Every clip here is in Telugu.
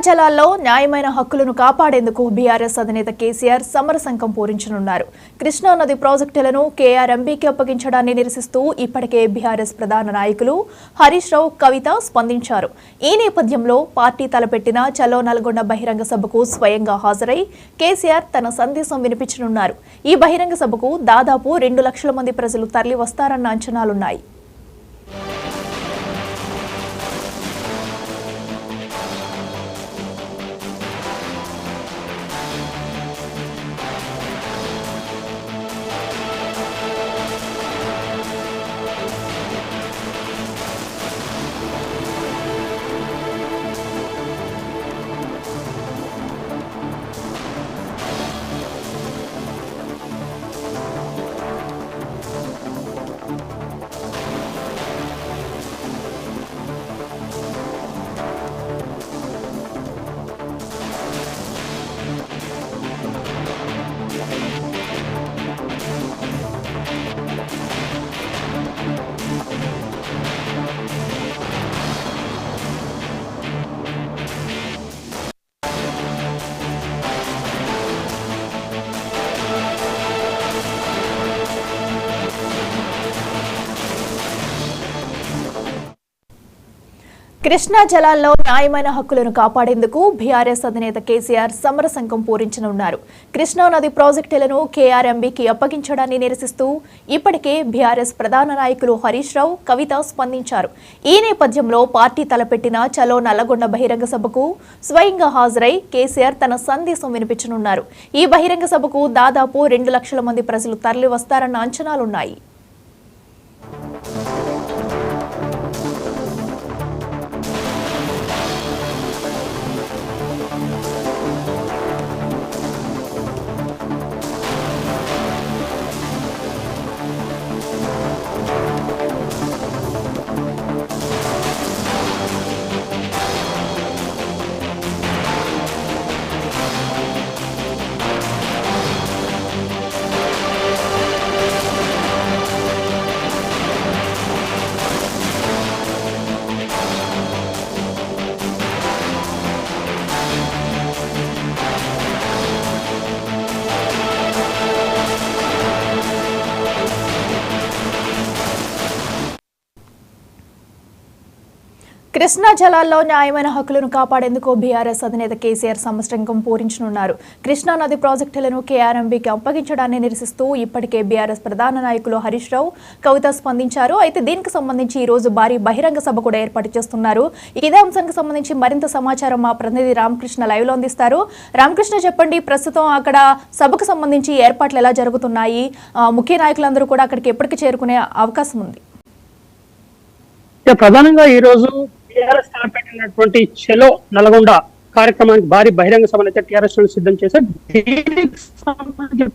జలాల్లో న్యాయమైన హక్కులను కాపాడేందుకు బీఆర్ఎస్ అధినేత కేసీఆర్ సమరశంఖం పూరించనున్నారు. కృష్ణా నది ప్రాజెక్టులను కేఆర్ఎంబీకి అప్పగించడాన్ని నిరసిస్తూ ఇప్పటికే బీఆర్ఎస్ ప్రధాన నాయకులు హరీష్ రావు, కవిత స్పందించారు. ఈ నేపథ్యంలో పార్టీ తలపెట్టిన చలో నల్గొండ బహిరంగ సభకు స్వయంగా హాజరై కేసీఆర్ తన సందేశం వినిపించనున్నారు. ఈ బహిరంగ సభకు దాదాపు 2 లక్షల మంది ప్రజలు తరలి వస్తారన్న అంచనాలున్నాయి. కృష్ణా జలాల్లో న్యాయమైన హక్కులను కాపాడేందుకు బీఆర్ఎస్ అధినేత కేసీఆర్ సమరశంఖం పూరించనున్నారు. కృష్ణా నది ప్రాజెక్టులను కేఆర్ఎంబీకి అప్పగించడాన్ని నిరసిస్తూ ఇప్పటికే బీఆర్ఎస్ ప్రధాన నాయకులు హరీష్ రావు, కవిత స్పందించారు. ఈ నేపథ్యంలో పార్టీ తలపెట్టిన చలో నల్లగొండ బహిరంగ సభకు స్వయంగా హాజరై కేసీఆర్ తన సందేశం వినిపించనున్నారు. ఈ బహిరంగ సభకు దాదాపు 2 లక్షల మంది ప్రజలు తరలి వస్తారన్న అంచనాలున్నాయి. కృష్ణా జలాల్లో న్యాయమైన హక్కులను కాపాడేందుకు బీఆర్ఎస్ అధినేత కేసీఆర్ సమరశంఖం పూరించనున్నారు. కృష్ణా నది ప్రాజెక్టులను కేఆర్ఎంబీకి అప్పగించడాన్ని నిరసిస్తూ ఇప్పటికే బీఆర్ఎస్ ప్రధాన నాయకులు హరీష్ రావు, కవిత స్పందించారు. అయితే దీనికి సంబంధించి ఈ రోజు భారీ బహిరంగ సభ కూడా ఏర్పాటు చేస్తున్నారు. ఇదే అంశానికి సంబంధించి మరింత సమాచారం మా ప్రతినిధి రామకృష్ణ లైవ్ లో అందిస్తారు. రామకృష్ణ, చెప్పండి, ప్రస్తుతం అక్కడ సభకు సంబంధించి ఏర్పాట్లు ఎలా జరుగుతున్నాయి? ముఖ్య నాయకులందరూ కూడా అక్కడికి ఎప్పటికి చేరుకునే అవకాశం ఉంది? ప్రధానంగా ఈ రోజు టీఆర్ఎస్ తలపెట్టినటువంటి చలో నల్గొండ కార్యక్రమానికి భారీ బహిరంగ సభను అయితే టీఆర్ఎస్ సిద్ధం చేశారు.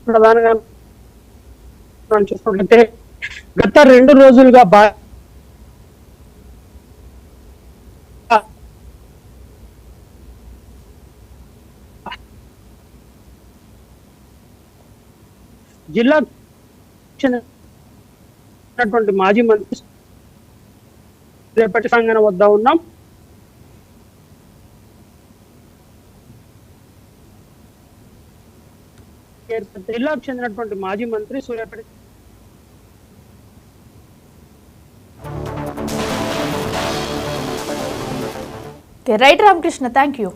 ప్రధానంగా చూసుకుంటే గత 2 రోజులుగా జిల్లా మాజీ మంత్రి రేపటి సంఘన వద్ద ఉన్నాం. జిల్లాకు చెందినటువంటి మాజీ మంత్రి Suryapet right Ramakrishna, thank you.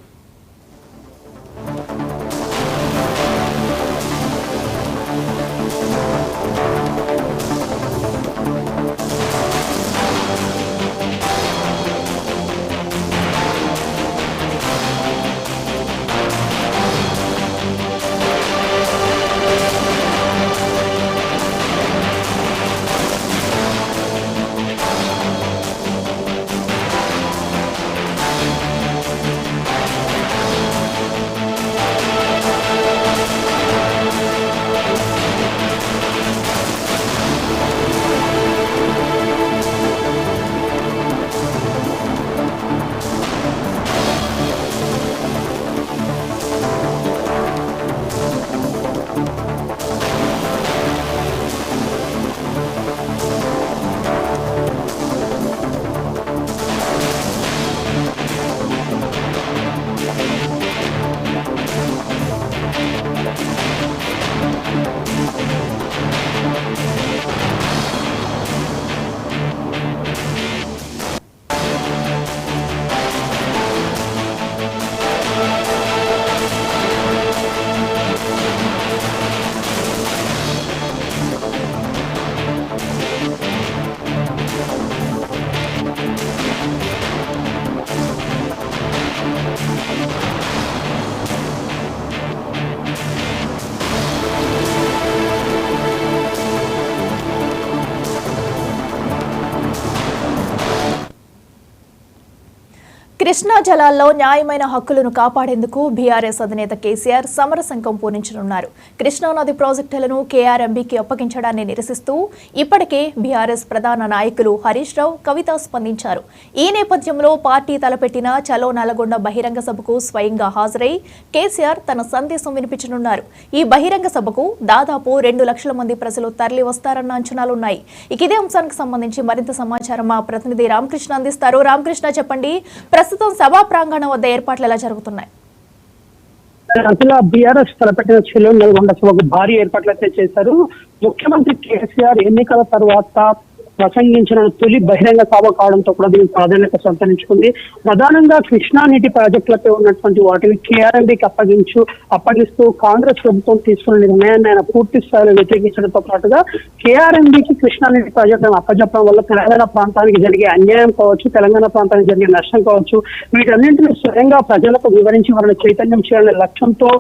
Krishna జలాల్లో న్యాయమైన హక్కులను కాపాడేందుకు బీఆర్ఎస్ అధినేత కేసీఆర్ సమరశంఖం పూరించనున్నారు. కృష్ణా నది ప్రాజెక్టులను కేఆర్ఎంబీకి అప్పగించడాన్ని నిరసిస్తూ ఇప్పటికే బీఆర్ఎస్ ప్రధాన నాయకులు హరీష్ రావు, కవిత స్పందించారు. ఈ నేపథ్యంలో పార్టీ తలపెట్టిన చలో నల్గొండ బహిరంగ సభకు స్వయంగా హాజరై కేసీఆర్ తన సందేశం వినిపించనున్నారు. ఈ బహిరంగ సభకు దాదాపు 2 లక్షల మంది ప్రజలు తరలి వస్తారన్న అంచనాలున్నాయి. ఇదే అంశానికి సంబంధించి మరింత సమాచారం మా ప్రతినిధి రామకృష్ణ అందిస్తారు. రామకృష్ణ, చెప్పండి, ప్రస్తుతం సభా ప్రాంగణం వద్ద ఏర్పాట్లు ఎలా జరుగుతున్నాయి? అసలు బీఆర్ఎస్ తలపెట్టిన చెలో నల్గొండ సభకు భారీ ఏర్పాట్లు అయితే చేశారు. ముఖ్యమంత్రి కేసీఆర్ ఎన్నికల తర్వాత ప్రసంగించిన తొలి బహిరంగ సభ కావడంతో కూడా దీనికి ప్రాధాన్యత సంతరించుకుంది. ప్రధానంగా కృష్ణా నీటి ప్రాజెక్టులపై ఉన్నటువంటి వాటిని కేఆర్ఎంబీకి అప్పగిస్తూ కాంగ్రెస్ ప్రభుత్వం తీసుకున్న నిర్ణయాన్ని ఆయన పూర్తి స్థాయిలో వ్యతిరేకించడంతో పాటుగా కేఆర్ఎంబీకి కృష్ణా నీటి ప్రాజెక్టులను అప్పచెప్పడం వల్ల తెలంగాణ ప్రాంతానికి జరిగే అన్యాయం కావచ్చు, తెలంగాణ ప్రాంతానికి జరిగే నష్టం కావచ్చు, వీటన్నింటినీ స్వయంగా ప్రజలకు వివరించి వారిని చైతన్యం చేయాలనే లక్ష్యంతో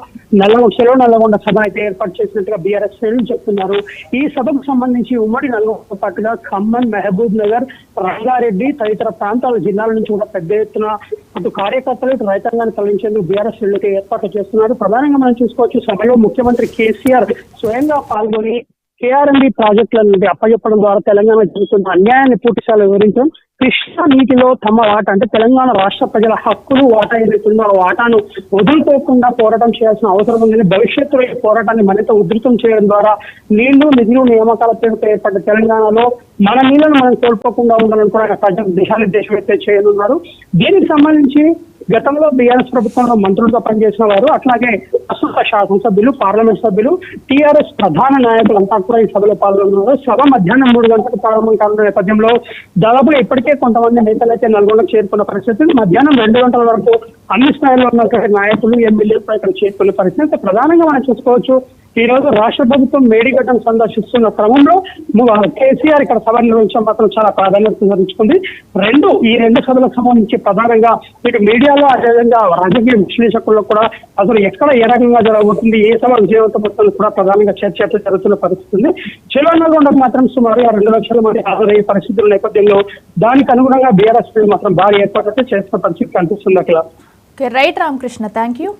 చెలో నల్గొండ సభ అయితే ఏర్పాటు చేసినట్టుగా బీఆర్ఎస్ శ్రేణులు చెప్తున్నారు. ఈ సభకు సంబంధించి ఉమ్మడి నల్గొండతో పాటుగా ఖమ్మం, మహబూబ్ నగర్, రంగారెడ్డి తదితర ప్రాంతాల జిల్లాల నుంచి కూడా పెద్ద ఎత్తున అటు కార్యకర్తలు, ఇటు రైతాంగాన్ని తరలించేందుకు బీఆర్ఎస్ శ్రేణులకి ఏర్పాట్లు చేస్తున్నారు. ప్రధానంగా మనం చూసుకోవచ్చు, సభలో ముఖ్యమంత్రి కేసీఆర్ స్వయంగా పాల్గొని కేఆర్ఎంబీ ప్రాజెక్టుల నుండి అప్పచెప్పడం ద్వారా తెలంగాణ జరుగుతున్న అన్యాయాన్ని పూర్తిస్థాయిలో వివరించడం, కృష్ణా నీటిలో తమ వాటా అంటే తెలంగాణ రాష్ట్ర ప్రజల హక్కులు వాటా ఏదైతుందో ఆ వాటాను వదులుకోకుండా పోరాటం చేయాల్సిన అవసరం ఉందని, భవిష్యత్తులో ఈ పోరాటాన్ని మరింత ఉధృతం చేయడం ద్వారా నీళ్లు, నిధులు, నియామకాల పేరుతో ఏర్పడ్డ తెలంగాణలో మన నీళ్లను మనం కోల్పోకుండా ఉండాలని కూడా ప్రజలు దిశానిర్దేశం అయితే చేయనున్నారు. దీనికి సంబంధించి గతంలో బీఆర్ఎస్ ప్రభుత్వంలో మంత్రులుగా పనిచేసిన వారు, అట్లాగే ప్రస్తుత శాసనసభ్యులు, పార్లమెంట్ సభ్యులు, టీఆర్ఎస్ ప్రధాన నాయకులంతా కూడా ఈ సభలో పాల్గొన్నారు. సభ మధ్యాహ్నం 3 గంటలకు ప్రారంభం కానున్న నేపథ్యంలో దాదాపు ఇప్పటికే కొంతమంది నేతలైతే నల్గొండకు చేరుకున్న పరిస్థితి, మధ్యాహ్నం 2 గంటల వరకు అన్ని స్థాయిలో ఉన్న నాయకులు, ఎమ్మెల్యేలు ఇక్కడ చేరుకునే పరిస్థితి. ప్రధానంగా మనం చూసుకోవచ్చు, ఈ రోజు రాష్ట్ర ప్రభుత్వం మేడిగడ్డను సందర్శిస్తున్న క్రమంలో కేసీఆర్ ఇక్కడ సభ నిర్వహించడం మాత్రం చాలా ప్రాధాన్యత సంతరించుకుంది. ఈ రెండు సభలకు సంబంధించి ప్రధానంగా ఇటు మీడియాలో, అదేవిధంగా రాజకీయ విశ్లేషకుల్లో కూడా అసలు ఎక్కడ ఏ రకంగా జరగబోతుంది, ఏ సభ విజయవంతమవుతుంది కూడా ప్రధానంగా చర్చ జరుగుతున్న పరిస్థితి ఉంది. చెలో నల్గొండకు మాత్రం సుమారు 2 లక్షల మంది హాజరయ్యే పరిస్థితుల నేపథ్యంలో దానికి అనుగుణంగా బీఆర్ఎస్ మాత్రం భారీ ఏర్పాట్లు చేస్తున్న పరిస్థితి కనిపిస్తుంది. అట్లా రైట్ రామకృష్ణ, థ్యాంక్ యూ.